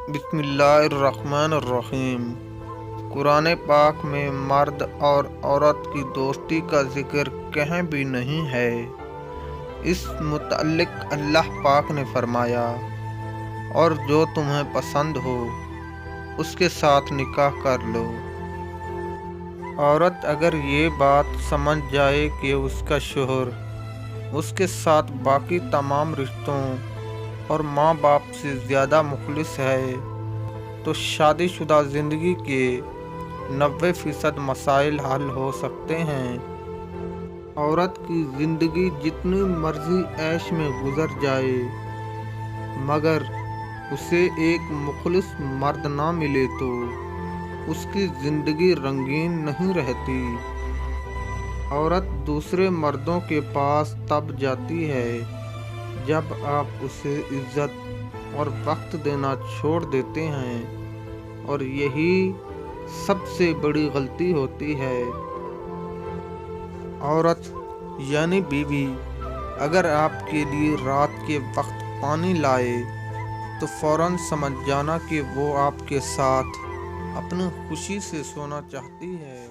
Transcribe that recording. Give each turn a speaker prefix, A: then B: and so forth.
A: بسم اللہ الرحمن الرحیم۔ قرآن پاک میں مرد اور عورت کی دوستی کا ذکر کہیں بھی نہیں ہے۔ اس متعلق اللہ پاک نے فرمایا، اور جو تمہیں پسند ہو اس کے ساتھ نکاح کر لو۔ عورت اگر یہ بات سمجھ جائے کہ اس کا شوہر اس کے ساتھ باقی تمام رشتوں اور ماں باپ سے زیادہ مخلص ہے تو شادی شدہ زندگی کے 90% مسائل حل ہو سکتے ہیں۔ عورت کی زندگی جتنی مرضی عیش میں گزر جائے، مگر اسے ایک مخلص مرد نہ ملے تو اس کی زندگی رنگین نہیں رہتی۔ عورت دوسرے مردوں کے پاس تب جاتی ہے جب آپ اسے عزت اور وقت دینا چھوڑ دیتے ہیں، اور یہی سب سے بڑی غلطی ہوتی ہے۔ عورت یعنی بیوی اگر آپ کے لیے رات کے وقت پانی لائے تو فوراً سمجھ جانا کہ وہ آپ کے ساتھ اپنی خوشی سے سونا چاہتی ہے۔